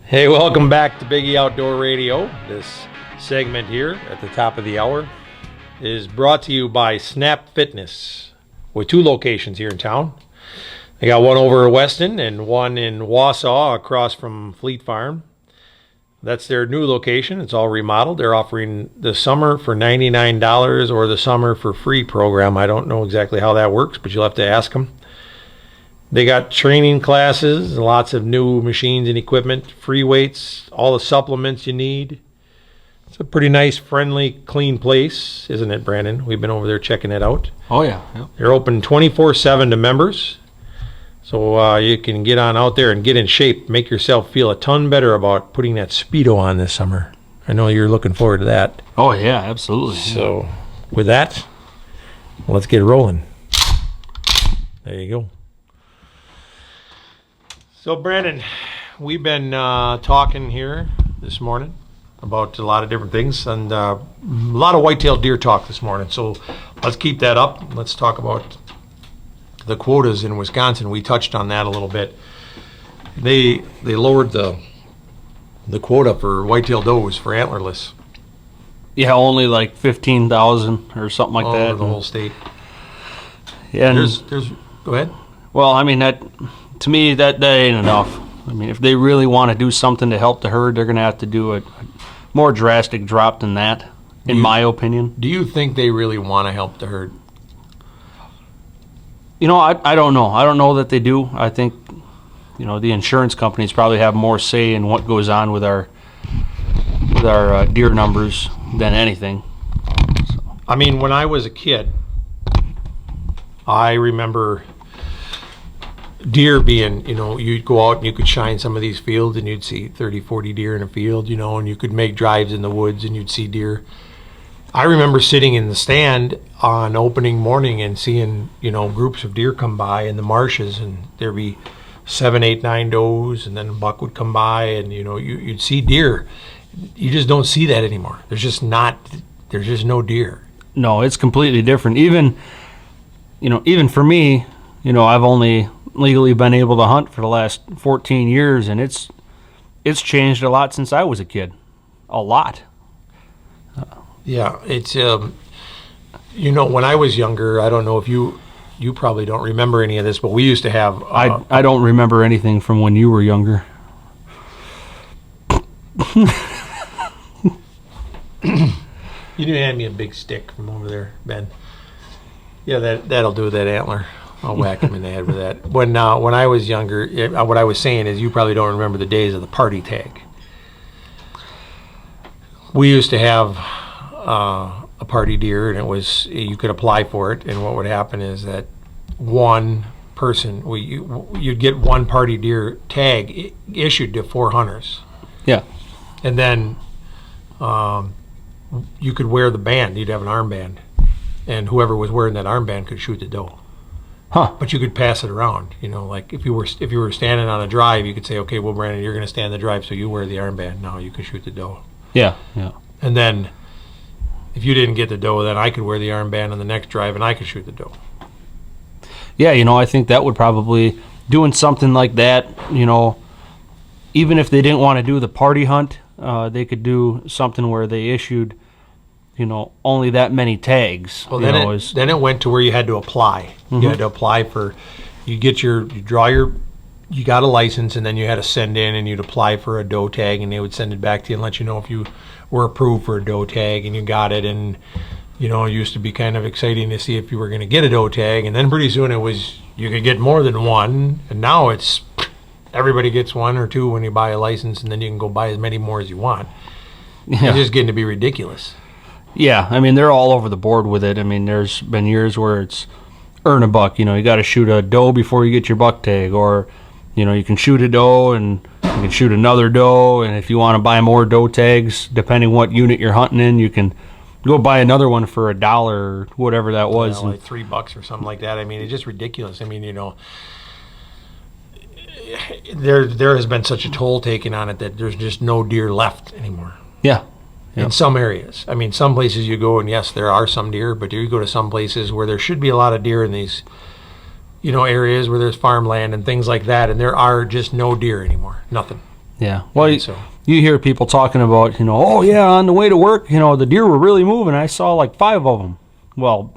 Hey, welcome back to Biggie Outdoor Radio. This segment here at the top of the hour is brought to you by Snap Fitness with 2 locations here in town. They got one over at Weston and one in Wausau across from Fleet Farm. That's their new location. It's all remodeled. They're offering the summer for $99 or the summer for free program. I don't know exactly how that works, but you'll have to ask them. They got training classes, lots of new machines and equipment, free weights, all the supplements you need. It's a pretty nice, friendly, clean place, isn't it, Brandon? We've been over there checking it out. Oh, yeah. Yep. They're open 24/7 to members. So you can get on out there and get in shape, make yourself feel a ton better about putting that Speedo on this summer. I know you're looking forward to that. Oh, yeah, absolutely. So with that, let's get rolling. There you go. So, Brandon, we've been talking here this morning about a lot of different things and a lot of whitetail deer talk this morning. So let's keep that up. Let's talk about the quotas in Wisconsin. We touched on that a little bit. They lowered the quota for whitetail does for antlerless. Yeah, only like 15,000 or something like that. Over the whole state. Yeah, and There's. Go ahead. well, I mean, that to me, that ain't enough. I mean, if they really want to do something to help the herd, they're going to have to do a more drastic drop than that, in my opinion. Do you think they really want to help the herd? You know, I don't know. I don't know that they do. I think, you know, the insurance companies probably have more say in what goes on with our deer numbers than anything. So. I mean, when I was a kid, I remember deer being, you know, you'd go out and you could shine some of these fields and you'd see 30, 40 deer in a field, you know, and you could make drives in the woods and you'd see deer. I remember sitting in the stand on opening morning and seeing, you know, groups of deer come by in the marshes, and there'd be 7, 8, 9 does, and then a buck would come by, and, you know, you'd see deer. You just don't see that anymore. There's just no deer. No, it's completely different. Even for me, you know, I've only legally been able to hunt for the last 14 years, and it's changed a lot since I was a kid. A lot. Yeah, it's you know, when I was younger, I don't know if you probably don't remember any of this, but we used to have I don't remember anything from when you were younger. You didn't hand me a big stick from over there, Ben. Yeah, that'll do, that antler. I'll whack him in the head with that. When I was younger, what I was saying is you probably don't remember the days of the party tag. We used to have a party deer, and you could apply for it, and what would happen is that one person, you'd get one party deer tag issued to 4 hunters. Yeah. And then you could wear the band. You'd have an armband, and whoever was wearing that armband could shoot the doe. Huh. But you could pass it around. You know, like if you were standing on a drive, you could say, okay, well, Brandon, you're going to stand the drive, so you wear the armband. Now you can shoot the doe. Yeah. Yeah. And then if you didn't get the doe, then I could wear the armband on the next drive, and I could shoot the doe. Yeah, you know, I think that would probably, doing something like that, you know, even if they didn't want to do the party hunt, they could do something where they issued, you know, only that many tags. Well, then it went to where you had to apply. Mm-hmm. You had to apply for, you got a license, and then you had to send in, and you'd apply for a doe tag, and they would send it back to you and let you know if you were approved for a doe tag, and you got it. And, you know, it used to be kind of exciting to see if you were going to get a doe tag, and then pretty soon you could get more than one, and now it's everybody gets 1 or 2 when you buy a license, and then you can go buy as many more as you want. Yeah. It's just getting to be ridiculous. Yeah, I mean, they're all over the board with it. I mean, there's been years where it's earn a buck. You know, you got to shoot a doe before you get your buck tag, or, you know, you can shoot a doe and you can shoot another doe, and if you want to buy more doe tags, depending what unit you're hunting in, you can go buy another one for $1 or whatever that was. Yeah, like $3 or something like that. I mean, it's just ridiculous. I mean, you know, there has been such a toll taken on it that there's just no deer left anymore. Yeah. Yep. In some areas. I mean, some places you go, and yes, there are some deer, but you go to some places where there should be a lot of deer in these, you know, areas where there's farmland and things like that, and there are just no deer anymore. Nothing. Yeah. Well, And so you hear people talking about, oh yeah, on the way to work, the deer were really moving. I saw like 5 of them. Well,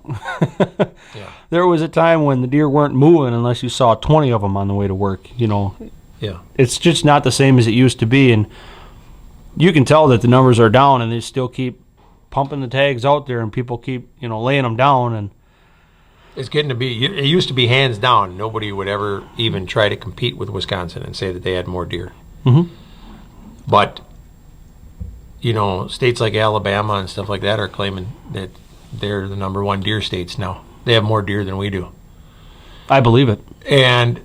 yeah, there was a time when the deer weren't moving unless you saw 20 of them on the way to work. yeah, It's just not the same as it used to be, and you can tell that the numbers are down, and they still keep pumping the tags out there, and people keep laying them down. And it's getting to be. It used to be hands down. Nobody would ever even try to compete with Wisconsin and say that they had more deer. Mm-hmm. But states like Alabama and stuff like that are claiming that they're the number 1 deer states now. They have more deer than we do. I believe it. And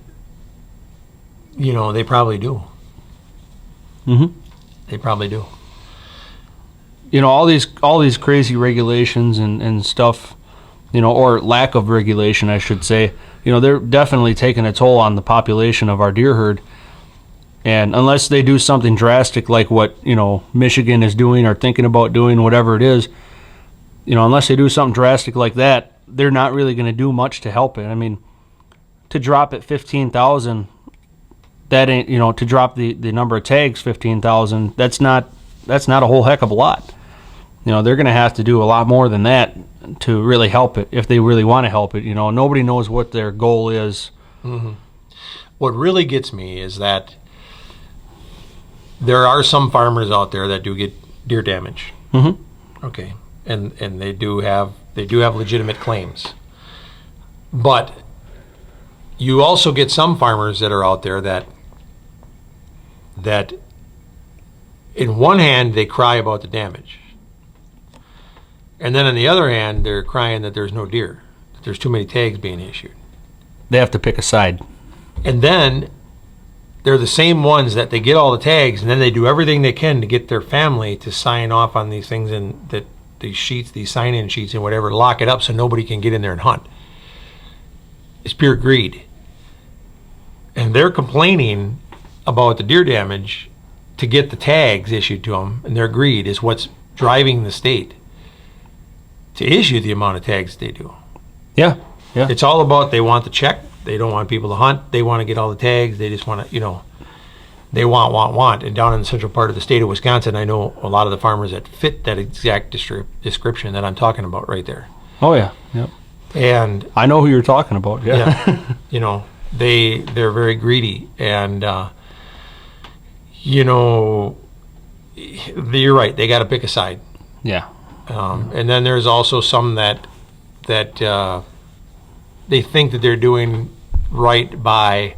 they probably do. Mm-hmm. They probably do. All these crazy regulations and stuff, or lack of regulation, I should say, they're definitely taking a toll on the population of our deer herd. And unless they do something drastic like what, Michigan is doing or thinking about doing, whatever it is, unless they do something drastic like that, they're not really going to do much to help it. I mean, to drop it 15,000, that ain't, to drop the number of tags 15,000, that's not a whole heck of a lot. They're going to have to do a lot more than that to really help it, if they really want to help it. Nobody knows what their goal is. Mm-hmm. What really gets me is that there are some farmers out there that do get deer damage. Mm-hmm. Okay, and they do have legitimate claims, but you also get some farmers that are out there that in one hand they cry about the damage, and then on the other hand they're crying that there's no deer, that there's too many tags being issued. They have to pick a side. And then they're the same ones that they get all the tags, and then they do everything they can to get their family to sign off on these things, and that these sheets, these sign-in sheets and whatever, lock it up so nobody can get in there and hunt. It's pure greed. And they're complaining about the deer damage to get the tags issued to them, and their greed is what's driving the state to issue the amount of tags they do. Yeah, yeah. It's all about, they want the check. They don't want people to hunt. They want to get all the tags. They just want to, they want. And down in the central part of the state of Wisconsin, I know a lot of the farmers that fit that exact description that I'm talking about right there. Oh, yeah. Yep. And I know who you're talking about. Yeah. They're very greedy. And, you're right. They got to pick a side. Yeah. And then there's also some that they think that they're doing right by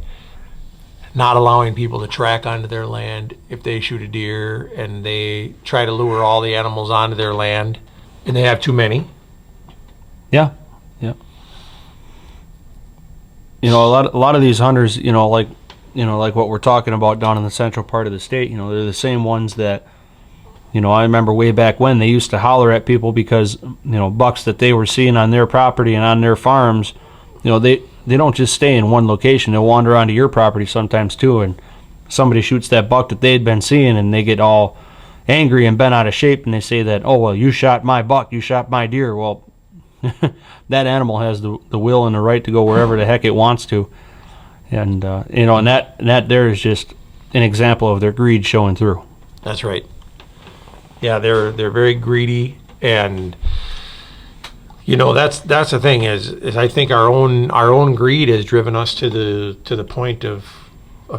not allowing people to track onto their land if they shoot a deer, and they try to lure all the animals onto their land, and they have too many. Yeah. Yeah. A lot of these hunters, like what we're talking about down in the central part of the state, they're the same ones that, I remember way back when they used to holler at people because, bucks that they were seeing on their property and on their farms, they don't just stay in one location. They'll wander onto your property sometimes too, and somebody shoots that buck that they'd been seeing, and they get all angry and bent out of shape, and they say that, oh, well, you shot my buck, you shot my deer. Well, that animal has the will and the right to go wherever the heck it wants to. And, and that there is just an example of their greed showing through. That's right. Yeah, they're very greedy, and that's the thing is I think our own greed has driven us to the point of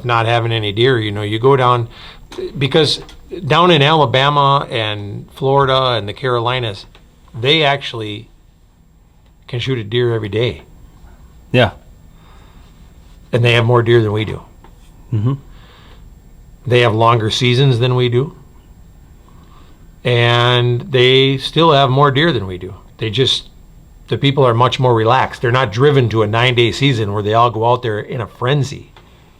not having any deer. You go down, because down in Alabama and Florida and the Carolinas, they actually can shoot a deer every day. Yeah. And they have more deer than we do. Mm-hmm. They have longer seasons than we do. And they still have more deer than we do. The people are much more relaxed. They're not driven to a 9-day season where they all go out there in a frenzy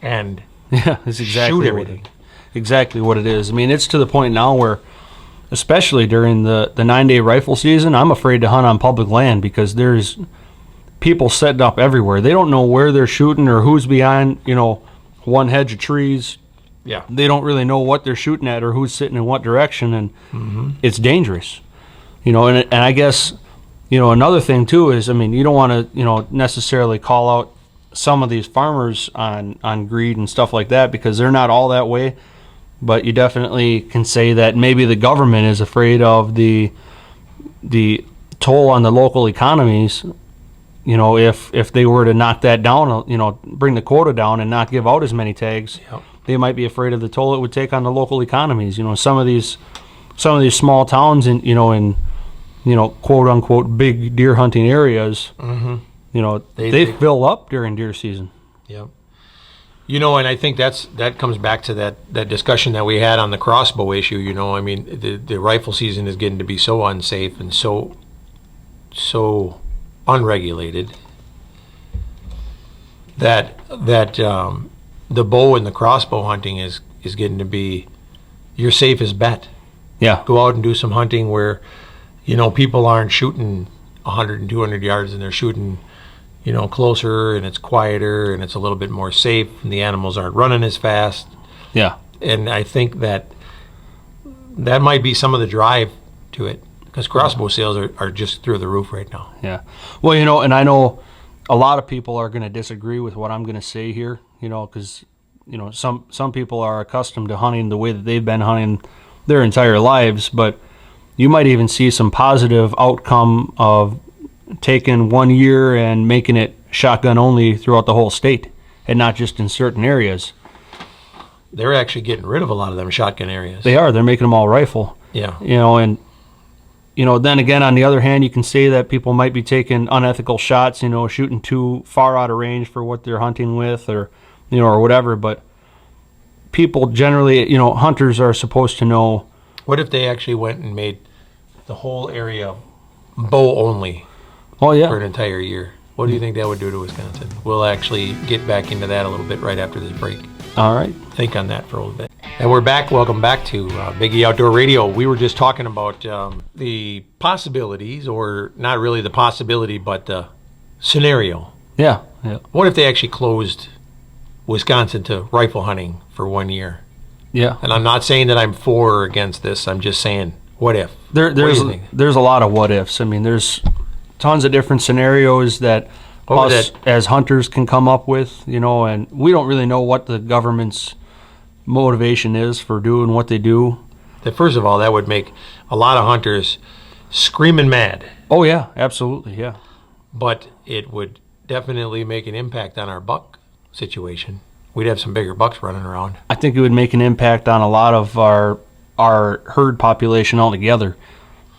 and that's exactly shoot everything. Exactly what it is. I mean, it's to the point now where, especially during the 9-day rifle season, I'm afraid to hunt on public land because there's people setting up everywhere. They don't know where they're shooting or who's behind, one hedge of trees. Yeah. They don't really know what they're shooting at or who's sitting in what direction, and it's dangerous. And I guess, another thing too is, you don't want to, necessarily call out some of these farmers on greed and stuff like that, because they're not all that way. but you definitely can say that maybe the government is afraid of the toll on the local economies. You know, if they were to knock that down, you know, bring the quota down and not give out as many tags, Yep. they might be afraid of the toll it would take on the local economies. You know, some of these small towns in quote unquote big deer hunting areas, Mm-hmm. you know, They- they fill up during deer season. Yep. You know, and I think that comes back to that discussion that we had on the crossbow issue. You know, I mean, the rifle season is getting to be so unsafe and so unregulated that the bow and the crossbow hunting is getting to be your safest bet. Yeah. Go out and do some hunting where, you know, people aren't shooting 100 and 200 yards and they're shooting, you know, closer, and it's quieter and it's a little bit more safe and the animals aren't running as fast. Yeah. And I think that might be some of the drive to it, because crossbow sales are just through the roof right now. Yeah. Well, you know, and I know a lot of people are going to disagree with what I'm going to say here, you know, because, you know, some people are accustomed to hunting the way that they've been hunting their entire lives, but you might even see some positive outcome of taking 1 year and making it shotgun only throughout the whole state and not just in certain areas. They're actually getting rid of a lot of them shotgun areas. They're making them all rifle. Yeah. You know, and you know, then again, on the other hand, you can say that people might be taking unethical shots, you know, shooting too far out of range for what they're hunting with, or, you know, or whatever. But people generally, you know, hunters are supposed to know. What if they actually went and made the whole area bow only Oh, for yeah. an entire year? What do you think that would do to Wisconsin? We'll actually get back into that a little bit right after this break. All right. Think on that for a little bit. And we're back. Welcome back to Biggie Outdoor Radio. We were just talking about the possibilities, or not really the possibility, but the scenario. Yeah. Yeah. What if they actually closed Wisconsin to rifle hunting for 1 year? Yeah. And I'm not saying that I'm for or against this. I'm just saying, what if? What do you think? There's a lot of what ifs. I mean, there's tons of different scenarios that us as hunters can come up with, you know, and we don't really know what the government's motivation is for doing what they do. First of all, that would make a lot of hunters screaming mad. Oh, yeah, absolutely, yeah. But it would definitely make an impact on our buck situation. We'd have some bigger bucks running around. I think it would make an impact on a lot of our herd population altogether.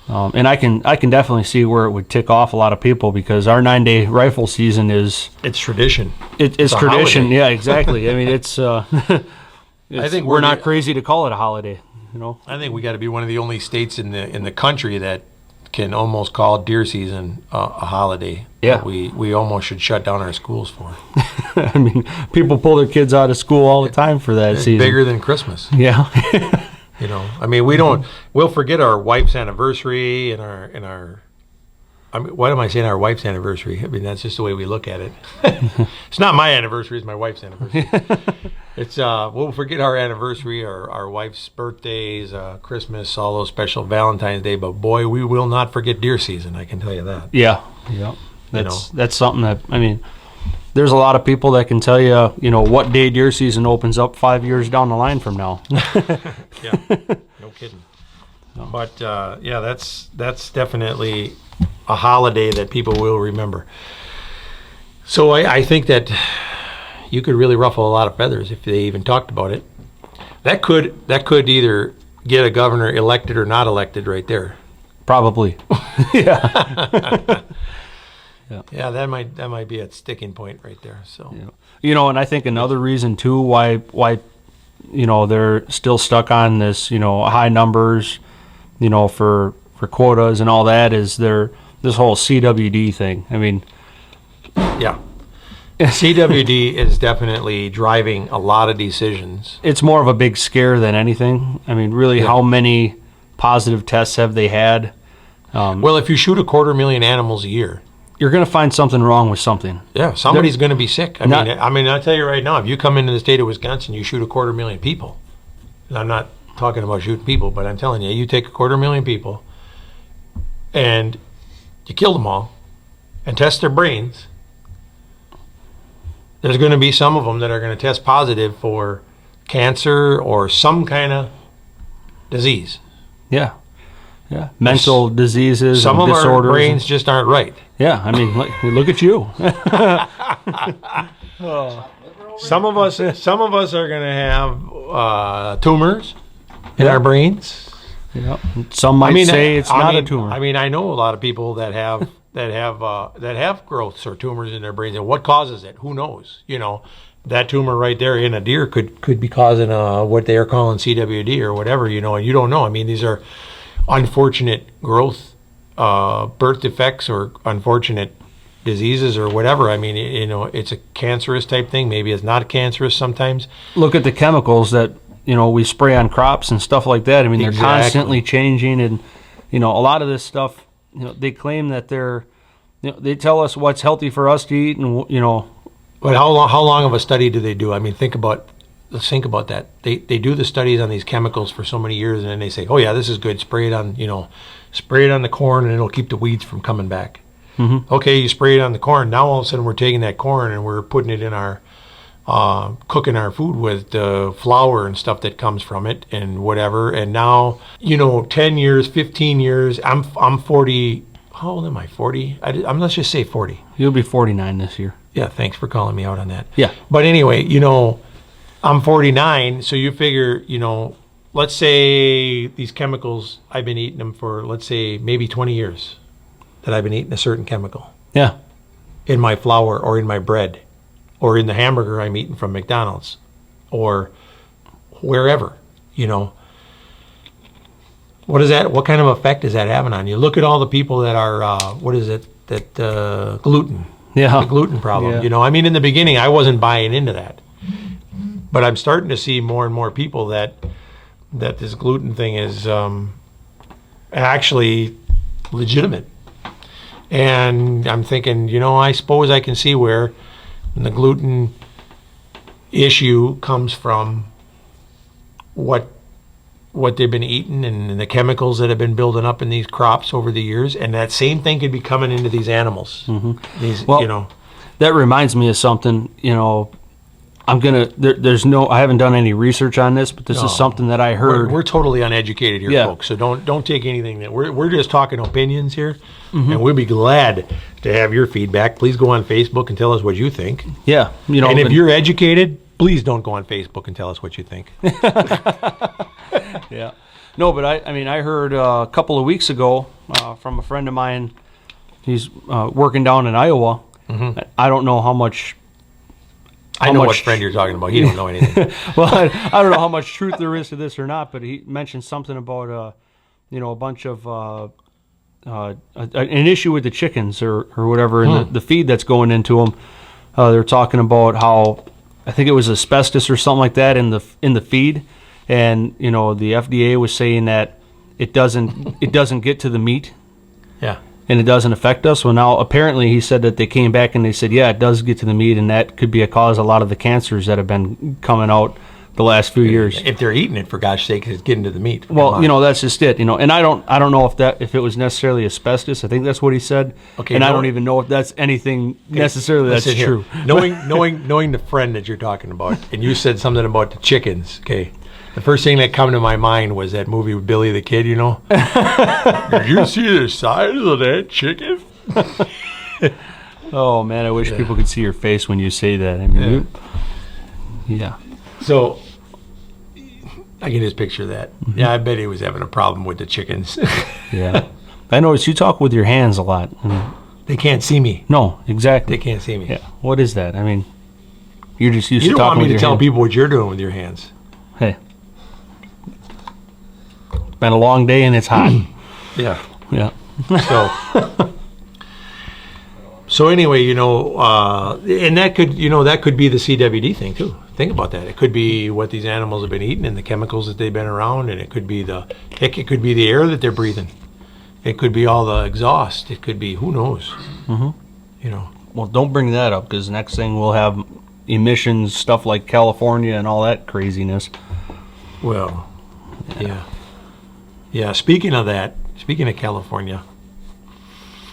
And I can definitely see where it would tick off a lot of people, because our 9-day rifle season is... It's tradition. It's tradition, holiday. Yeah, exactly. I mean, I think we're not crazy to call it a holiday, you know. I think we got to be one of the only states in the country that can almost call deer season a holiday. Yeah. We almost should shut down our schools for it. I mean, people pull their kids out of school all the time for that season. Bigger than Christmas. Yeah. You know, I mean, we'll forget our wife's anniversary and our I mean, why am I saying our wife's anniversary? I mean, that's just the way we look at it. It's not my anniversary, it's my wife's anniversary. It's we'll forget our anniversary, our wife's birthdays, Christmas, all those special Valentine's Day, but boy, we will not forget deer season, I can tell you that. Yeah. That's something that, I mean, there's a lot of people that can tell you, you know, what day deer season opens up 5 years down the line from now. Yeah, no kidding. No. But yeah, that's definitely a holiday that people will remember. So I think that you could really ruffle a lot of feathers if they even talked about it. That could either get a governor elected or not elected right there. Probably. Yeah. Yeah, that might be a sticking point right there. So yeah. You know, and I think another reason too why you know they're still stuck on this, you know, high numbers, you know, for quotas and all that is this whole CWD thing. I mean, yeah. CWD is definitely driving a lot of decisions. It's more of a big scare than anything. I mean, really, how many positive tests have they had? Well, if you shoot 250,000 animals a year, you're going to find something wrong with something. Yeah, somebody's going to be sick. I mean, I'll tell you right now, if you come into the state of Wisconsin, you shoot 250,000 people. And I'm not talking about shooting people, but I'm telling you, you take 250,000 people and you kill them all and test their brains. There's going to be some of them that are going to test positive for cancer or some kind of disease. Yeah. Yeah. Mental diseases, Some and of disorders. our brains just aren't right. Yeah. I mean, look at you. Some of us are going to have tumors in our brains. Yeah. Some might say it's not a tumor. I mean, I know a lot of people that have growths or tumors in their brains, and what causes it? Who knows? You know, that tumor right there in a deer could be causing what they are calling CWD or whatever. You know, and you don't know. I mean, these are unfortunate growth, birth defects, or unfortunate diseases or whatever. I mean, you know, it's a cancerous type thing. Maybe it's not cancerous sometimes. Look at the chemicals that, you know, we spray on crops and stuff like that. I mean, they're constantly changing, and, you know, a lot of this stuff, you know, they claim that they're, you know, they tell us what's healthy for us to eat, and, you know. But how long of a study do they do? I mean, let's think about that. They do the studies on these chemicals for so many years, and then they say, oh yeah, this is good. Spray it on the corn, and it'll keep the weeds from coming back. Mm-hmm. Okay, you spray it on the corn. Now all of a sudden we're taking that corn and we're putting it in our, cooking our food with flour and stuff that comes from it and whatever. And now, you know, 10 years, 15 years, I'm 40. How old am I? 40? Let's just say 40. You'll be 49 this year. Yeah, thanks for calling me out on that. Yeah. But anyway, you know, I'm 49, so you figure, you know, let's say these chemicals, I've been eating them for, let's say, maybe 20 years that I've been eating a certain chemical. Yeah. In my flour or in my bread or in the hamburger I'm eating from McDonald's or wherever, you know. What kind of effect is that having on you? Look at all the people that are, gluten. Yeah. The gluten problem. Yeah. You know, I mean, in the beginning, I wasn't buying into that. But I'm starting to see more and more people that this gluten thing is actually legitimate. And I'm thinking, you know, I suppose I can see where the gluten issue comes from what they've been eating and the chemicals that have been building up in these crops over the years. And that same thing could be coming into these animals. Mm-hmm. You know. That reminds me of something, you know. I haven't done any research on this, but this is something that I heard. We're totally uneducated here, folks. So don't take anything that we're just talking opinions here, and we'll be glad to have your feedback. Please go on Facebook and tell us what you think. Yeah, you know. And if you're educated, please don't go on Facebook and tell us what you think. Yeah, no, but I mean, I heard a couple of weeks ago from a friend of mine. He's working down in Iowa. Mm-hmm. I don't know how much. I know what friend you're talking about. He don't know anything. Well, I don't know how much truth there is to this or not, but he mentioned something about, you know, a bunch of an issue with the chickens or whatever, and the feed that's going into them. They're talking about how, I think it was asbestos or something like that in the feed, and, you know, the FDA was saying that it doesn't get to the meat. Yeah. And it doesn't affect us. Well, now apparently he said that they came back and they said, yeah, it does get to the meat, and that could be a cause of a lot of the cancers that have been coming out the last few years. If they're eating it, for gosh sake, it's getting to the meat. Well, you know, that's just it. You know, and I don't know if it was necessarily asbestos. I think that's what he said. Okay, and I don't even know if that's anything necessarily that's true. Knowing the friend that you're talking about, and you said something about the chickens. Okay. The first thing that came to my mind was that movie with Billy the Kid, you know? Did you see the size of that chicken? Oh, man, I wish people could see your face when you say that. I mean, yeah. So, I can just picture that. Mm-hmm. Yeah, I bet he was having a problem with the chickens. Yeah. I noticed you talk with your hands a lot. I mean, they can't see me. No, exactly. They can't see me. Yeah. What is that? I mean, you're just used to talking with your hands. You don't want me to tell people what you're doing with your hands. Hey. Been a long day and it's hot. Yeah. Yeah. So anyway, you know, and that could be the CWD thing too. Think about that. It could be what these animals have been eating and the chemicals that they've been around, and it could be the air that they're breathing. It could be all the exhaust. It could be, who knows? Mm-hmm. You know. Well, don't bring that up, because next thing we'll have emissions, stuff like California and all that craziness. Well, yeah. Speaking of California,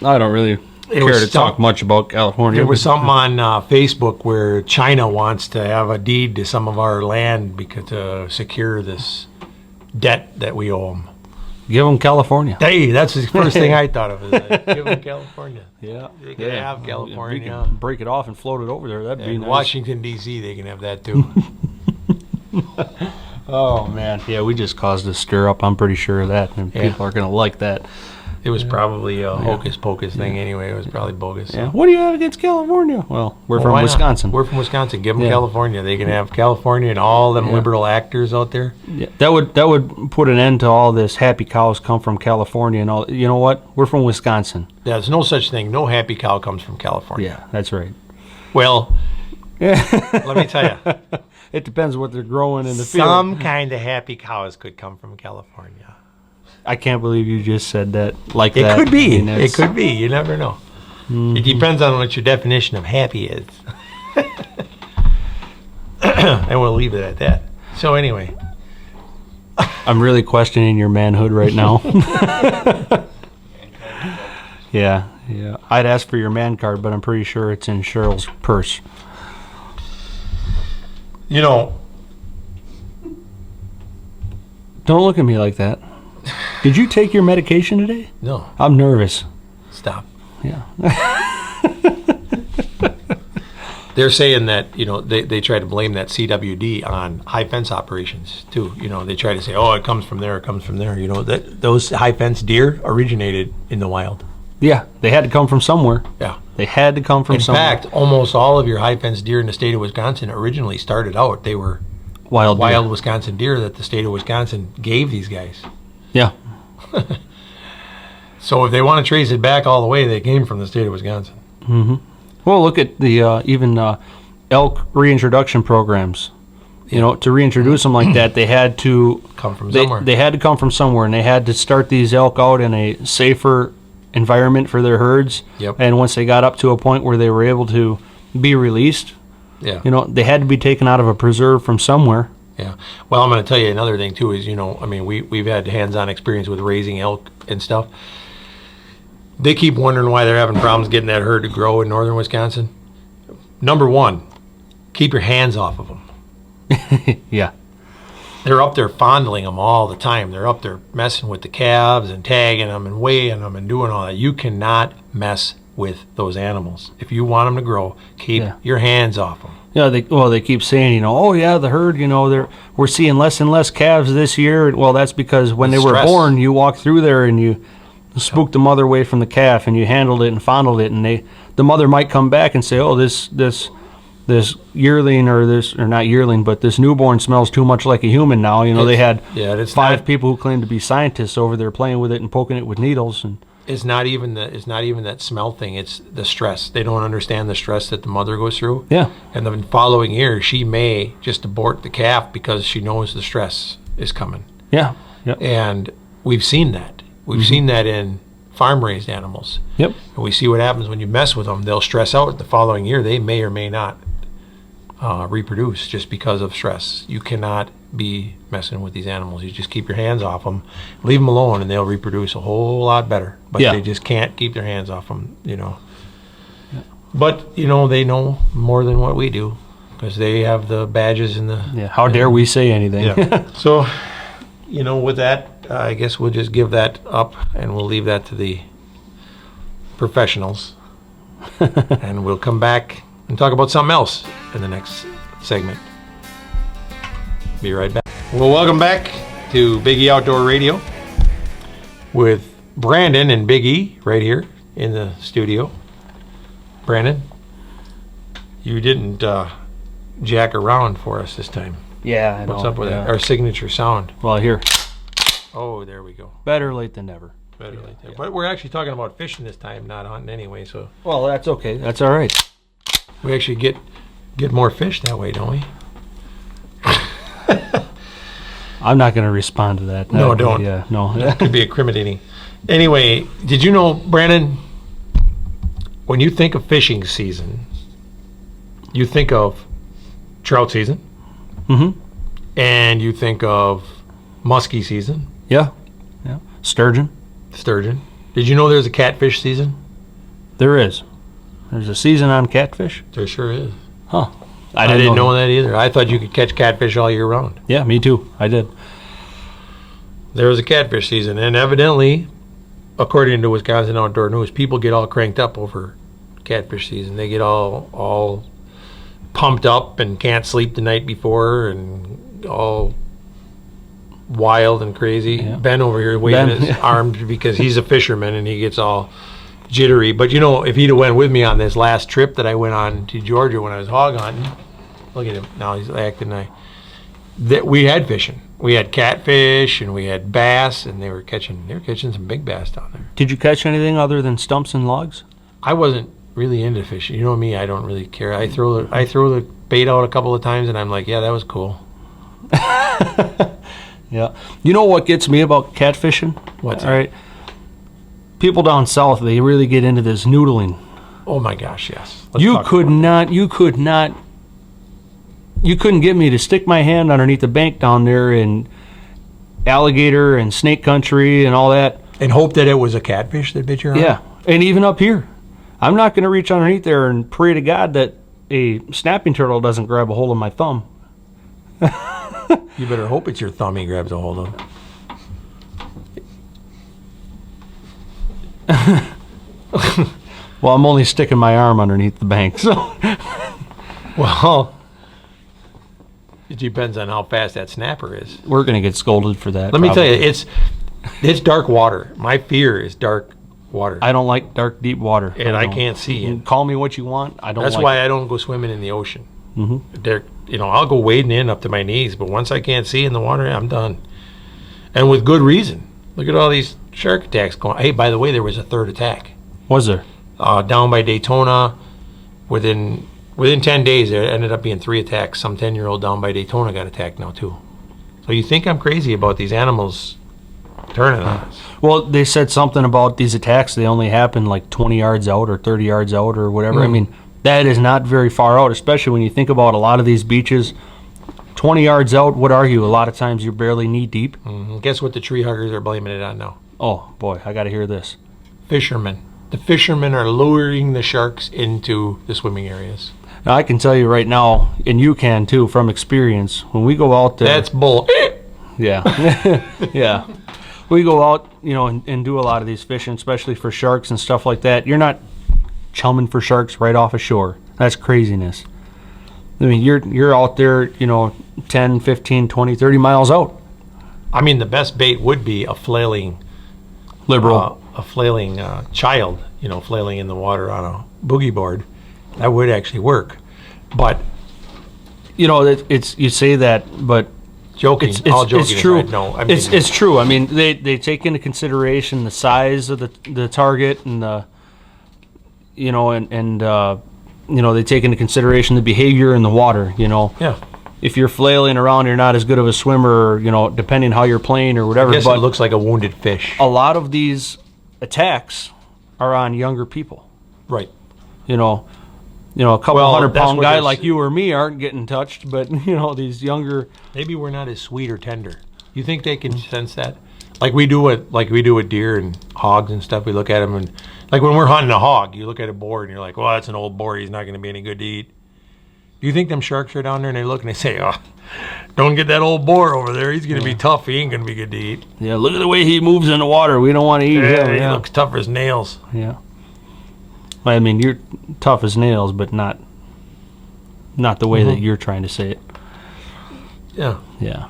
I don't really care to talk much about California. There was something on Facebook where China wants to have a deed to some of our land because to secure this debt that we owe them. Give them California. Hey, that's the first thing I thought of. Is like, give them California. Yeah. They can have California. We can break it off and float it over there. That'd be nice. Washington, D.C., they can have that too. Oh, man. Yeah, we just caused a stir up. I'm pretty sure of that. And people are going to like that. It was probably a hocus pocus thing anyway. It was probably bogus. Yeah. What do you have against California? Well, we're from Wisconsin. We're from Wisconsin. Give them California. They can have California and all them liberal actors out there. Yeah. That would put an end to all this happy cows come from California and all. You know what? We're from Wisconsin. Yeah, there's no such thing. No happy cow comes from California. Yeah, that's right. Well, let me tell you. It depends what they're growing in the field. Some kind of happy cows could come from California. I can't believe you just said that like that. It could be. It could be. You never know. Mm-hmm. It depends on what your definition of happy is. And we'll leave it at that. So anyway. I'm really questioning your manhood right now. Yeah. I'd ask for your man card, but I'm pretty sure it's in Cheryl's purse. You know. Don't look at me like that. Did you take your medication today? No. I'm nervous. Stop. Yeah. They're saying that, they try to blame that CWD on high fence operations too. They try to say, oh, it comes from there, that those high fence deer originated in the wild. Yeah, they had to come from somewhere. Yeah. They had to come from somewhere. In fact, almost all of your high fence deer in the state of Wisconsin originally started out. They were wild Wisconsin deer that the state of Wisconsin gave these guys. Yeah. So if they want to trace it back all the way, they came from the state of Wisconsin. Mm-hmm. Well, look at the even elk reintroduction programs. To reintroduce them like that, they had to come from somewhere. They had to come from somewhere, and they had to start these elk out in a safer environment for their herds. Yep. And once they got up to a point where they were able to be released, they had to be taken out of a preserve from somewhere. Yeah. Well, I'm going to tell you another thing too is, we've had hands-on experience with raising elk and stuff. They keep wondering why they're having problems getting that herd to grow in northern Wisconsin. Number one, keep your hands off of them. Yeah. They're up there fondling them all the time. They're up there messing with the calves and tagging them and weighing them and doing all that. You cannot mess with those animals. If you want them to grow, keep your hands off them. Yeah, they keep saying, the herd, we're seeing less and less calves this year. Well, that's because when they were born, you walked through there and you spooked the mother away from the calf, and you handled it and fondled it, and the mother might come back and say, oh, this yearling or not yearling, but this newborn smells too much like a human now. They had 5 people who claimed to be scientists over there playing with it and poking it with needles. And it's not even that smell thing. It's the stress. They don't understand the stress that the mother goes through. Yeah. And the following year, she may just abort the calf because she knows the stress is coming. Yeah. Yep. And we've seen that. We've seen that in farm-raised animals. Yep. And we see what happens when you mess with them. They'll stress out the following year. They may or may not reproduce just because of stress. You cannot be messing with these animals. You just keep your hands off them, leave them alone, and they'll reproduce a whole lot better. But they just can't keep their hands off them, Yeah. But, they know more than what we do because they have the badges and the... Yeah, how dare we say anything? Yeah. So, with that, I guess we'll just give that up and we'll leave that to the professionals. And we'll come back and talk about something else in the next segment. Be right back. Well, welcome back to Big E Outdoor Radio with Brandon and Big E right here in the studio. Brandon, you didn't jack around for us this time. Yeah, I know. What's up with that? Our signature sound. Well, here. Oh, there we go. Better late than never. Better late than never. But we're actually talking about fishing this time, not hunting anyway. So. Well, that's okay. That's all right. We actually get more fish that way, don't we? I'm not going to respond to that. No, don't. Yeah, no. That could be incriminating. Anyway, did you know, Brandon, when you think of fishing season, you think of trout season, and you think of muskie season. Yeah. Sturgeon. Did you know there's a catfish season? There is. There's a season on catfish? There sure is. Huh. I didn't know that either. I thought you could catch catfish all year round. Yeah, me too. I did. There was a catfish season, and evidently, according to Wisconsin Outdoor News, people get all cranked up over catfish season. They get all pumped up and can't sleep the night before and all wild and crazy. Yeah. Ben over here waving his arms because he's a fisherman and he gets all jittery. But if he'd have went with me on this last trip that I went on to Georgia when I was hog hunting, look at him now, he's acting like that. We had fishing. We had catfish and we had bass, and they were catching some big bass down there. Did you catch anything other than stumps and logs? I wasn't really into fishing. You know me, I don't really care. I throw the bait out a couple of times and I'm like, yeah, that was cool. Yeah. You know what gets me about catfishing? What's all right? People down south, they really get into this noodling. Oh my gosh, yes. You couldn't get me to stick my hand underneath the bank down there in alligator and snake country and all that. And hope that it was a catfish that bit your arm? Yeah. And even up here. I'm not going to reach underneath there and pray to God that a snapping turtle doesn't grab a hold of my thumb. You better hope it's your thumb he grabs a hold of. Well, I'm only sticking my arm underneath the bank, so. Well, it depends on how fast that snapper is. We're going to get scolded for that. Let me tell you, it's dark water. My fear is dark water. I don't like dark, deep water. And I can't see You it. can call me what you want. That's why I don't go swimming in the ocean. I'll go wading in up to my knees, but once I can't see in the water, I'm done. And with good reason. Look at all these shark attacks going. Hey, by the way, there was a third attack. Was there? Down by Daytona. Within 10 days, there ended up being 3 attacks. Some 10-year-old down by Daytona got attacked now, too. So you think I'm crazy about these animals turning on us? Well, they said something about these attacks. They only happen like 20 yards out or 30 yards out or whatever. I mean, that is not very far out, especially when you think about a lot of these beaches. 20 yards out, what are you? A lot of times you're barely knee deep. Guess what the tree huggers are blaming it on now? Oh, boy, I got to hear this. Fishermen. The fishermen are luring the sharks into the swimming areas. Now, I can tell you right now, and you can too, from experience, when we go out there. That's bull. Yeah. Yeah. We go out, and do a lot of these fishing, especially for sharks and stuff like that. You're not chumming for sharks right off ashore. That's craziness. I mean, you're out there, 10, 15, 20, 30 miles out. I mean, the best bait would be a flailing child, flailing in the water on a boogie board. That would actually work. But it's you say that, but joking, all joking it's true. aside, no, I mean, it's true. I mean, they take into consideration the size of the target and the they take into consideration the behavior in the water. Yeah. If you're flailing around, you're not as good of a swimmer, depending how you're playing or whatever. I guess but it looks like a wounded fish. A lot of these attacks are on younger people. Right. A couple 100-pound guy they're like you or me aren't getting touched, but these younger. Maybe we're not as sweet or tender. You think they can sense that? Like we do with deer and hogs and stuff. We look at them and like when we're hunting a hog, you look at a boar and you're like, well, that's an old boar. He's not going to be any good to eat. Do you think them sharks are down there and they look and they say, oh, don't get that old boar over there. He's going to be tough. He ain't going to be good to eat. Yeah, look at the way he moves in the water. We don't want to eat him. He looks tough as nails. Yeah. I mean, you're tough as nails, but not the way that you're trying to say it. Yeah. Yeah.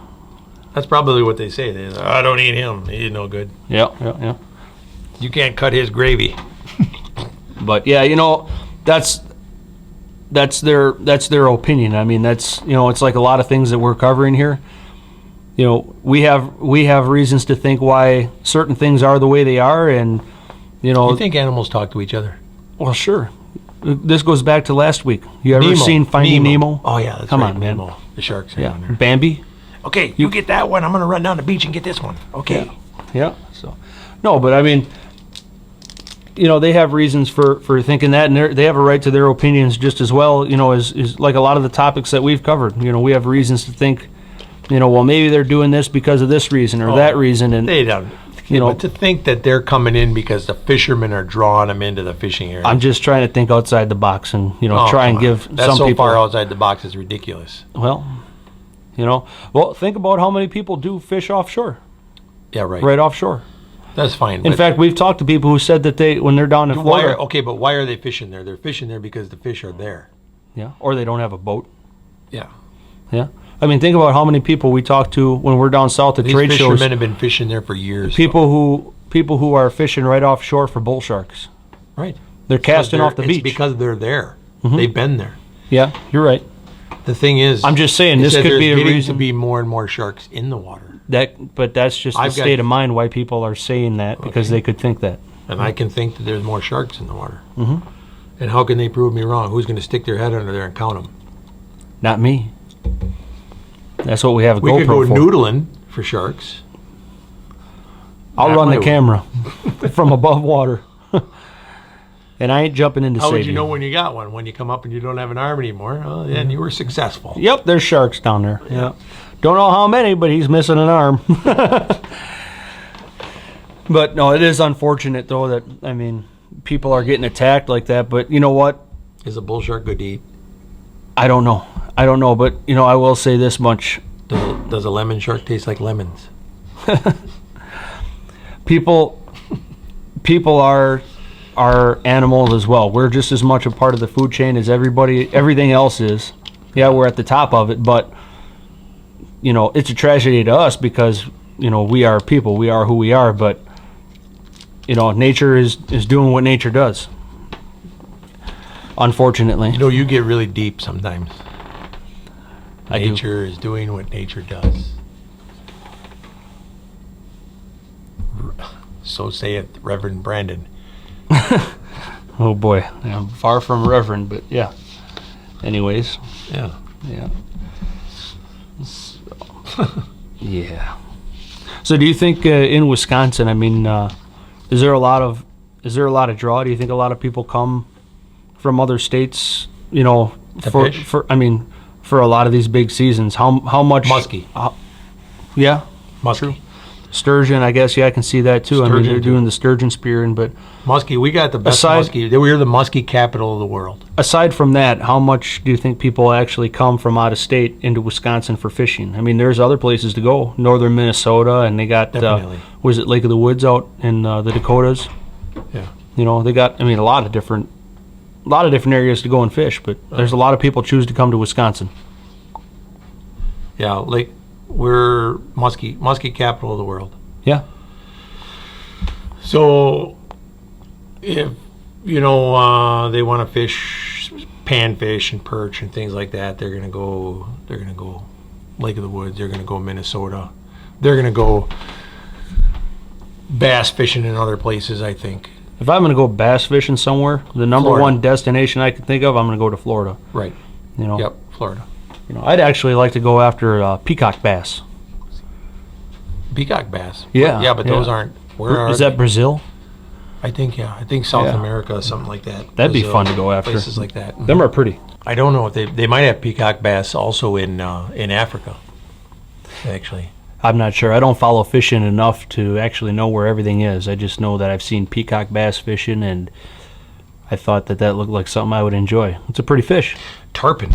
That's probably what they say. They say, I don't eat him. He's no good. Yeah. You can't cut his gravy. But yeah, that's their opinion. I mean, that's it's like a lot of things that we're covering here. We have reasons to think why certain things are the way they are, and You think animals talk to each other? Well, sure. This goes back to last week. You ever seen Finding Nemo? Oh yeah, that's Come right. on, man. Nemo. The sharks are Yeah. down there. Bambi. Okay, you get that one. I'm gonna run down the beach and get this one. Okay. Yeah. So, no, but I mean, they have reasons for thinking that, and they have a right to their opinions just as well. As like a lot of the topics that we've covered. We have reasons to think, well, maybe they're doing this because of this reason or that reason, and They don't. You know, But to think that they're coming in because the fishermen are drawing them into the fishing area. I'm just trying to think outside the box and, you know, try and give That's some so people. far outside the box is ridiculous. Well, you know, well, think about how many people do fish offshore, Yeah, right. right offshore. That's fine. In fact, we've talked to people who said that when they're down in Florida, but why are they fishing there? They're fishing there because the fish are there. yeah, or they don't have a boat. Yeah. Yeah. I mean, think about how many people we talk to when we're down south at These trade shows. fishermen have been fishing there for years. People who are fishing right offshore for bull sharks. Right. They're casting off the It's beach. because they're there. They've been there. Yeah, you're right. The thing is, I'm just saying is this that could be a there's getting reason to be more and more sharks in the water. but that's just the I've got- state of mind why people are saying that because they could think that. And I can think that there's more sharks in the water. And how can they prove me wrong? Who's going to stick their head under there and count them? Not me. That's what we have a We GoPro could go for. noodling for sharks. I'll Not run my the way. camera from above water. And I ain't jumping in to How save would you know when you got one? When you come up and you don't have an arm anymore? Oh, then you were successful. Yep, there's sharks down there. Yeah. Don't know how many, but he's missing an arm. But no, it is unfortunate though that, I mean, people are getting attacked like that, but you know what? Is a bull shark good to eat? I don't know, but you know, I will say this much. Does a lemon shark taste like lemons? People are animals as well. We're just as much a part of the food chain as everything else is. Yeah, we're at the top of it, but you know, it's a tragedy to us because, you know, we are people, we are who we are, but you know, nature is doing what nature does. Unfortunately. You know, you get really deep sometimes. I do. Nature is doing what nature does. So saith Reverend Brandon. Oh boy, I'm far from reverend, but yeah. Anyways, Yeah. yeah. Yeah. So do you think in Wisconsin, I mean, is there a lot of draw? Do you think a lot of people come from other states, you know, To for fish? for a lot of these big seasons? How much Muskie. Yeah. Muskie. Sturgeon, I guess, yeah, I can see that too. I mean, Sturgeon, they're too. doing the sturgeon spearing, but Muskie. We got the best Aside- muskie. We're the muskie capital of the world. aside from that, how much do you think people actually come from out of state into Wisconsin for fishing? I mean, there's other places to go, northern Minnesota, and they got Definitely. was it Lake of the Woods out in the Dakotas? Yeah. You know, they got, I mean, a lot of different areas to go and fish, but there's a lot of people choose to come to Wisconsin. Yeah. We're muskie capital of the world. Yeah. So, if you know they want to fish panfish and perch and things like that, they're gonna go Lake of the Woods. They're gonna go Minnesota. They're gonna go bass fishing in other places. I think. If I'm going to go bass fishing somewhere, the number Florida. one destination I can think of, I'm going to go to Florida. Right. You know. Yep. Florida. You know, I'd actually like to go after peacock bass. Peacock bass. Yeah, Yeah, but those yeah. aren't. Where are Is they? that Brazil? I think I think South Yeah. America, something like that. That'd be Brazil, fun to go after. Places like that. Them are pretty. I don't know if they might have peacock bass also in Africa. Actually. I'm not sure. I don't follow fishing enough to actually know where everything is. I just know that I've seen peacock bass fishing, and I thought that looked like something I would enjoy. It's a pretty fish. Tarpon.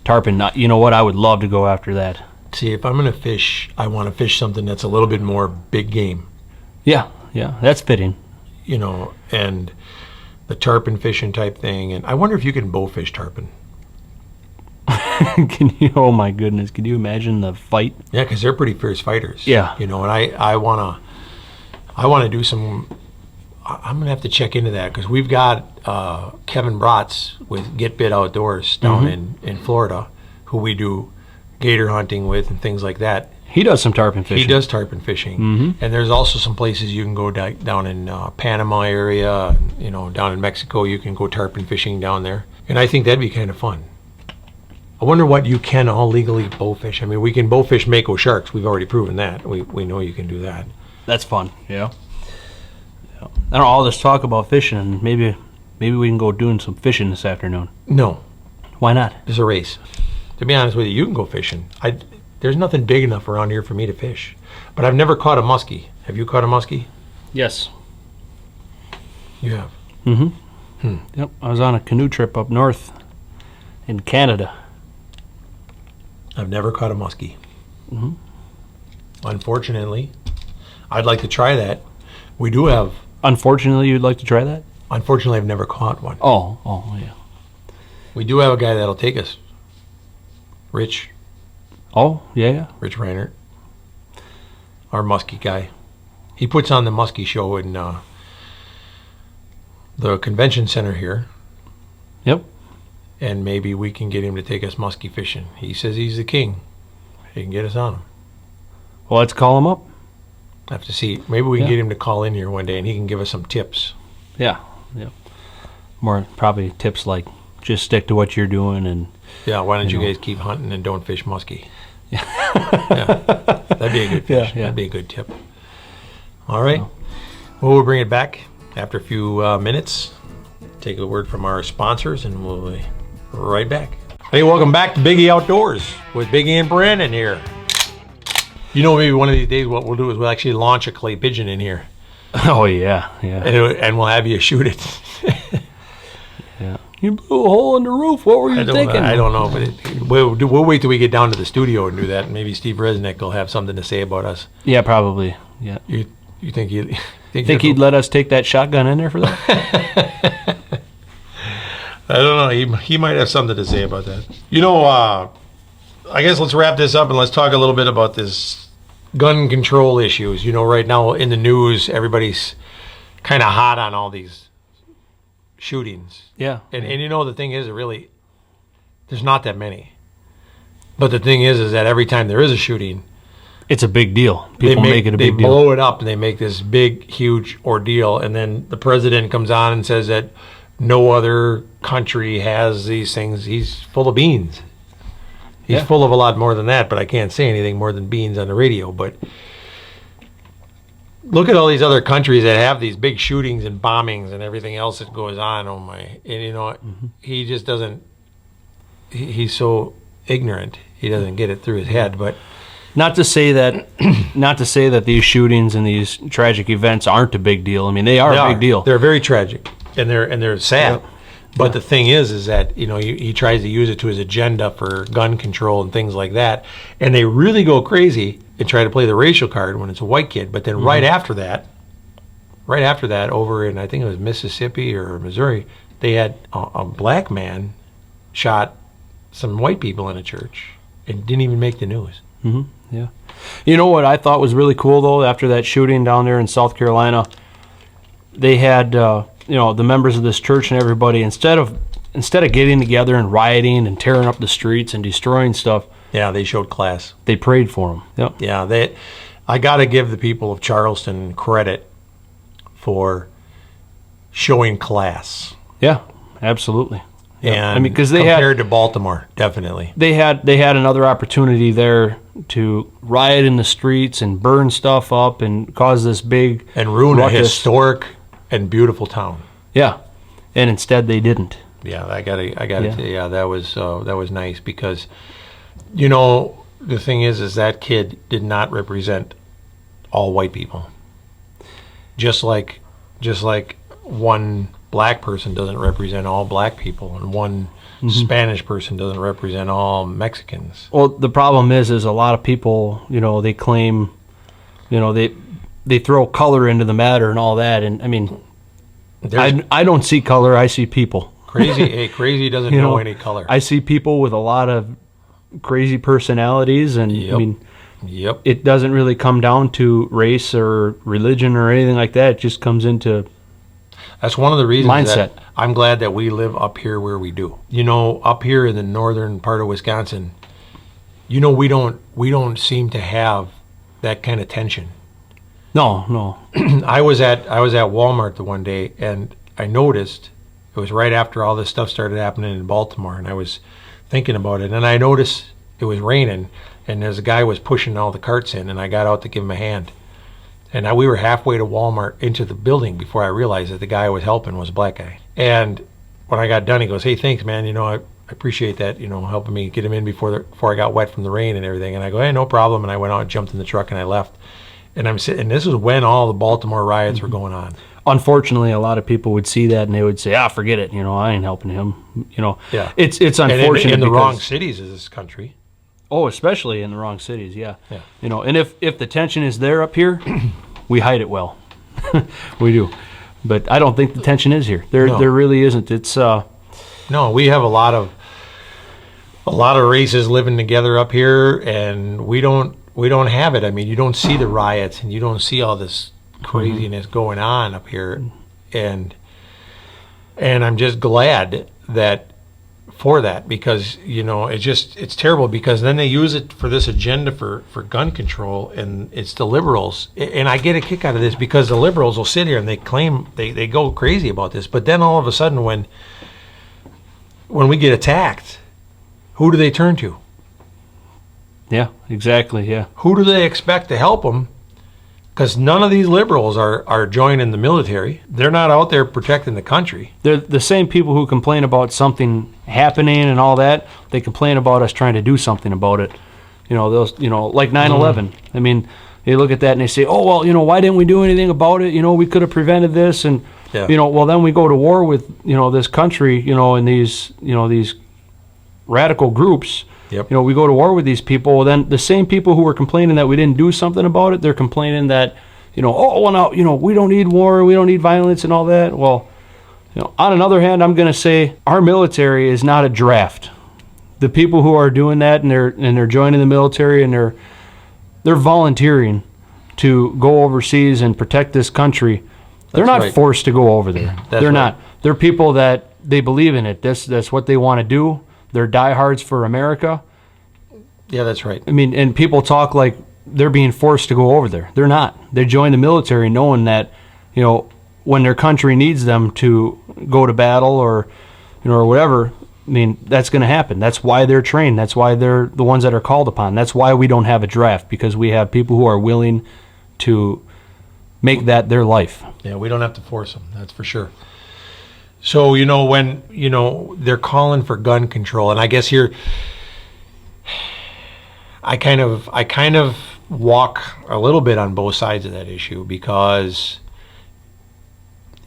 Tarpon, you know what? I would love to go after that. See, if I'm going to fish, I want to fish something that's a little bit more big game, Yeah, that's fitting. you know, and the tarpon fishing type thing. And I wonder if you can bow fish tarpon. Can you? Oh my goodness! Can you imagine the fight? Yeah, because they're pretty fierce fighters. Yeah. You know, and I want to do some. I'm gonna have to check into that because we've got Kevin Bratz with Get Bit Outdoors down in Florida, who we do gator hunting with and things like that. He does some tarpon fishing. He does tarpon fishing, and there's also some places you can go down in Panama area, you know, down in Mexico. You can go tarpon fishing down there, and I think that'd be kind of fun. I wonder what you can all legally bow fish. I mean, we can bow fish mako sharks. We've already proven that. We know you can do that. That's fun. Yeah. I don't know, all this talk about fishing, and maybe we can go doing some fishing this afternoon. No, Why not? it's a race. To be honest with you can go fishing. There's nothing big enough around here for me to fish, but I've never caught a muskie. Have you caught a muskie? Yes. You have. Yep. I was on a canoe trip up north in Canada. I've never caught a muskie. Unfortunately, I'd like to try that. We do have. Unfortunately, you'd like to try that? Unfortunately, I've never caught one. Oh, yeah. We do have a guy that'll take us. Rich Oh, yeah. Reinert, our muskie guy. He puts on the muskie show in the convention center here, Yep. and maybe we can get him to take us muskie fishing. He says he's the king. He can get us on him. Well, let's call him up. I have to see. Maybe we can Yeah. get him to call in here one day, and he can give us some tips. Yeah. More probably tips like just stick to what you're doing and Yeah, why don't you know. guys keep hunting and don't fish muskie? Yeah, that'd be a good fish. Yeah. That'd be a good tip. All right. Well, we'll bring it back after a few minutes. Take a word from our sponsors, and we'll be right back. Hey, welcome back to Biggie Outdoors with Biggie and Brandon here. You know, maybe one of these days what we'll do is we'll actually launch a clay pigeon in here, oh yeah. and we'll have you shoot it. Yeah. You blew a hole in the roof. What were you thinking? I don't know, but we'll wait till we get down to the studio and do that. And maybe Steve Resnick will have something to say about us. Yeah, probably. Yeah. You think he Think he'd let us take that shotgun in there for that? I don't know. He might have something to say about that. You know, I guess let's wrap this up and let's talk a little bit about this gun control issues. You know, right now in the news, everybody's kind of hot on all these shootings. Yeah. And you know, the thing is, there's not that many. But the thing is that every time there is a shooting, It's a big deal. People make it a big They deal. blow it up and they make this big, huge ordeal. And then the president comes on and says that no other country has these things. He's full of beans. He's Yeah. full of a lot more than that, but I can't say anything more than beans on the radio. But look at all these other countries that have these big shootings and bombings and everything else that goes on. Oh my! And you know, he just doesn't. He's so ignorant. He doesn't get it through his head. But Not to say that these shootings and these tragic events aren't a big deal. I mean, they are a big deal. They're very tragic, and they're sad. Yep. But the thing is that, you know, he tries to use it to his agenda for gun control and things like that, and they really go crazy and try to play the racial card when it's a white kid. But then right after that, over in, I think it was Mississippi or Missouri, they had a black man shot some white people in a church and didn't even make the news. Yeah. You know what I thought was really cool, though, after that shooting down there in South Carolina? They had, the members of this church and everybody, instead of getting together and rioting and tearing up the streets and destroying stuff, Yeah, they showed class. they prayed for them. Yep. Yeah, I got to give the people of Charleston credit for showing class. Yeah, absolutely. Yeah. And I mean, because compared to Baltimore, definitely. they had another opportunity there to riot in the streets and burn stuff up and cause this big And ruin a ruckus. historic and beautiful town. Yeah, and instead they didn't. Yeah, I gotta Yeah. say, yeah, that was nice because, you know, the thing is that kid did not represent all white people. Just like one black person doesn't represent all black people, and one Spanish person doesn't represent all Mexicans. Well, the problem is a lot of people, they claim, they throw color into the matter and all that, and I mean, There's I don't see color. I see people. crazy doesn't You know know, any color. I see people with a lot of crazy personalities, and Yep. I mean, Yep. it doesn't really come down to race or religion or anything like that. It just comes into That's one of the reasons mindset. that I'm glad that we live up here where we do. You know, up here in the northern part of Wisconsin, you know, we don't seem to have that kind of tension. no. I was at Walmart the one day, and I noticed it was right after all this stuff started happening in Baltimore, and I was thinking about it, and I noticed it was raining, and there's a guy was pushing all the carts in, and I got out to give him a hand. And we were halfway to Walmart into the building before I realized that the guy I was helping was a black guy. And when I got done, he goes, "Hey, thanks, man. You know, I appreciate that, helping me get him in before I got wet from the rain and everything." And I go, "Hey, no problem." And I went out and jumped in the truck and I left. And and this is when all the Baltimore riots were going on. Unfortunately, a lot of people would see that and they would say, forget it. I ain't helping him. Yeah. It's unfortunate. And in the wrong cities of this country. Oh, especially in the wrong cities, yeah. Yeah. And if the tension is there up here, we hide it well. We do. But I don't think the tension is here. There really isn't. It's No, we have a lot of races living together up here, and we don't have it. I mean, you don't see the riots and you don't see all this craziness going on up here, and I'm just glad for that, because it's terrible, because then they use it for this agenda for gun control, and it's the liberals, and I get a kick out of this because the liberals will sit here and they claim they go crazy about this, but then all of a sudden when we get attacked, who do they turn to? Yeah, exactly. Yeah. Who do they expect to help them? Because none of these liberals are joining the military. They're not out there protecting the country. They're the same people who complain about something happening and all that. They complain about us trying to do something about it. Like 9/11. I mean, they look at that and they say, "Oh well, why didn't we do anything about it? We could have prevented this." And well, then we go to war with this country, and these radical groups. Yep. We go to war with these people. Well, then the same people who were complaining that we didn't do something about it, they're complaining that, we don't need war, we don't need violence and all that. Well, on another hand, I'm going to say our military is not a draft. The people who are doing that and they're joining the military and they're volunteering to go overseas and protect this country. They're not forced to go over there. They're not. They're people that they believe in it. That's what they want to do. They're diehards for America. Yeah, that's right. I mean, and people talk like they're being forced to go over there. They're not. They join the military knowing that, when their country needs them to go to battle or whatever, I mean, that's going to happen. That's why they're trained. That's why they're the ones that are called upon. That's why we don't have a draft, because we have people who are willing to make that their life. Yeah, we don't have to force them. That's for sure. So, when, they're calling for gun control, and I guess here, I kind of walk a little bit on both sides of that issue, because,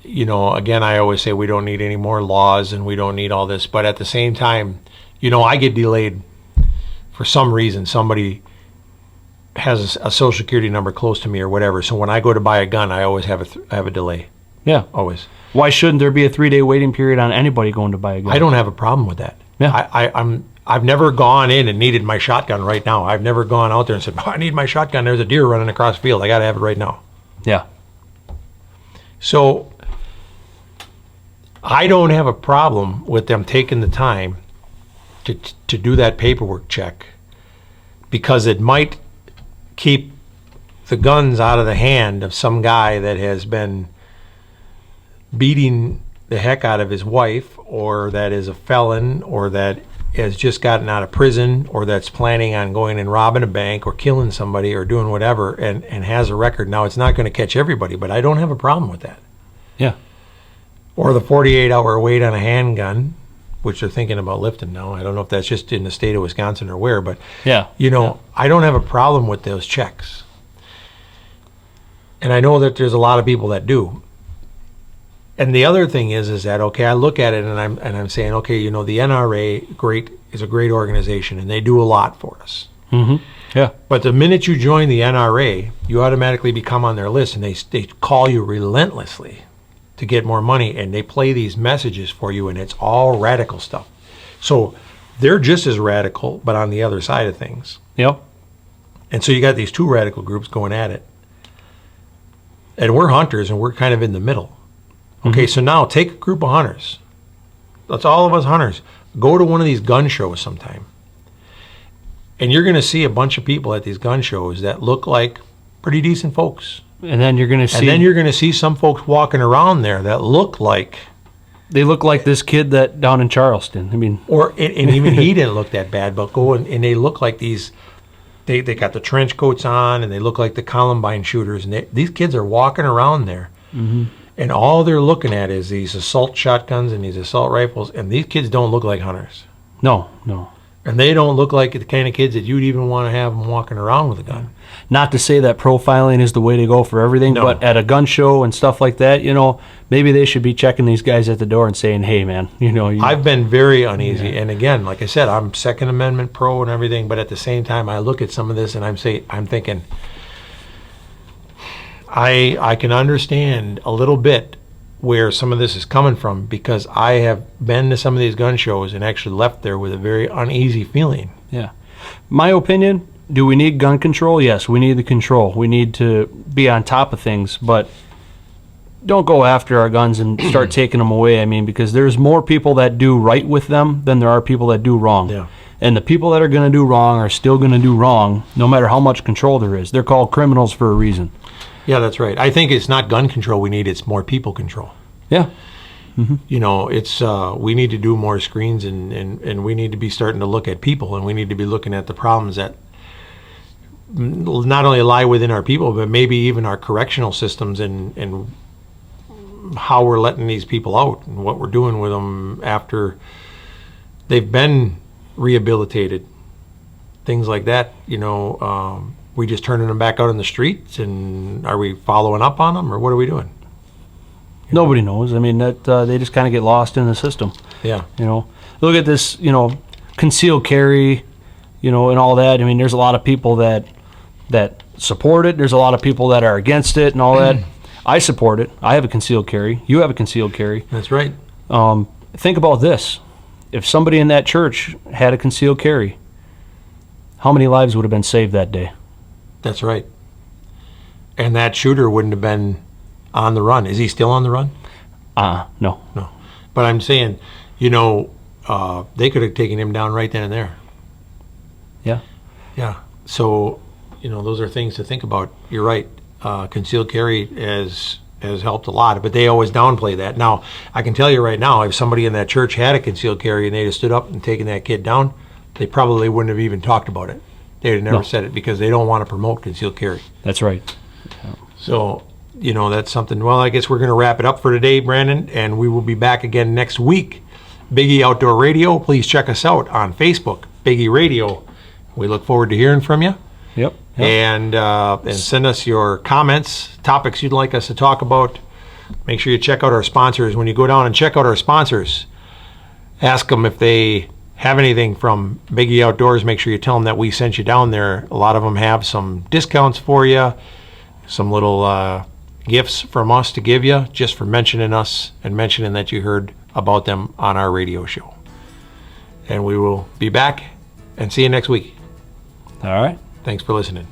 again, I always say we don't need any more laws and we don't need all this, but at the same time, I get delayed for some reason. Somebody has a social security number close to me or whatever, so when I go to buy a gun, I always have a delay. Yeah. Always. Why shouldn't there be a 3-day waiting period on anybody going to buy a gun? I don't have a problem with that. Yeah. I've never gone in and needed my shotgun right now. I've never gone out there and said, I need my shotgun. There's a deer running across the field. I got to have it right now. Yeah. So I don't have a problem with them taking the time to do that paperwork check, because it might keep the guns out of the hand of some guy that has been beating the heck out of his wife, or that is a felon, or that has just gotten out of prison, or that's planning on going and robbing a bank or killing somebody or doing whatever, and has a record. Now, it's not going to catch everybody, but I don't have a problem with that. Yeah. Or the 48-hour wait on a handgun, which they're thinking about lifting now. I don't know if that's just in the state of Wisconsin or where, but I don't have a problem with those checks. And I know that there's a lot of people that do. And the other thing is that, okay, I look at it and I'm saying, okay, the NRA is a great organization and they do a lot for us. Mm-hmm. Yeah. But the minute you join the NRA, you automatically become on their list, and they call you relentlessly to get more money, and they play these messages for you, and it's all radical stuff. So they're just as radical, but on the other side of things. Yep. And so you got these two radical groups going at it. And we're hunters, and we're kind of in the middle. Okay, so now take a group of hunters. That's all of us hunters. Go to one of these gun shows sometime. And you're going to see a bunch of people at these gun shows that look like pretty decent folks. And then you're going to see some folks walking around there that look like this kid that down in Charleston. I mean, and even he didn't look that bad, but and they look like these. They got the trench coats on, and they look like the Columbine shooters. And these kids are walking around there. Mm-hmm. And all they're looking at is these assault shotguns and these assault rifles, and these kids don't look like hunters. No. And they don't look like the kind of kids that you'd even want to have them walking around with a gun. Not to say that profiling is the way to go for everything, No. but at a gun show and stuff like that, maybe they should be checking these guys at the door and saying, hey, man, I've been very uneasy. And again, like I said, I'm Second Amendment pro and everything, but at the same time, I look at some of this and I'm thinking, I can understand a little bit where some of this is coming from, because I have been to some of these gun shows and actually left there with a very uneasy feeling. Yeah. My opinion, do we need gun control? Yes, we need the control. We need to be on top of things, but don't go after our guns and start taking them away. I mean, because there's more people that do right with them than there are people that do wrong. Yeah. And the people that are going to do wrong are still going to do wrong, no matter how much control there is. They're called criminals for a reason. Yeah, that's right. I think it's not gun control we need, it's more people control. Yeah. It's we need to do more screens, and we need to be starting to look at people, and we need to be looking at the problems that not only lie within our people, but maybe even our correctional systems, and how we're letting these people out and what we're doing with them after they've been rehabilitated. Things like that, we just turning them back out in the streets, and are we following up on them, or what are we doing? Nobody knows. I mean, that they just kind of get lost in the system. Yeah. Look at this, concealed carry, and all that. I mean, there's a lot of people that support it. There's a lot of people that are against it and all that. I support it. I have a concealed carry. You have a concealed carry. That's right. Think about this. If somebody in that church had a concealed carry, how many lives would have been saved that day? That's right. And that shooter wouldn't have been on the run. Is he still on the run? No. No. But I'm saying, they could have taken him down right then and there. Yeah. Yeah. So, those are things to think about. You're right. Concealed carry has helped a lot, but they always downplay that. Now, I can tell you right now, if somebody in that church had a concealed carry and they'd have stood up and taken that kid down, they probably wouldn't have even talked about it. They'd have never said it, because they don't want to promote concealed carry. That's right. Yeah. So, that's something. Well, I guess we're going to wrap it up for today, Brandon, and we will be back again next week. Biggie Outdoor Radio. Please check us out on Facebook, Biggie Radio. We look forward to hearing from you. Yep. And send us your comments, topics you'd like us to talk about. Make sure you check out our sponsors. When you go down and check out our sponsors, ask them if they have anything from Biggie Outdoors. Make sure you tell them that we sent you down there. A lot of them have some discounts for you, some little gifts from us to give you just for mentioning us and mentioning that you heard about them on our radio show. And we will be back and see you next week. All right. Thanks for listening.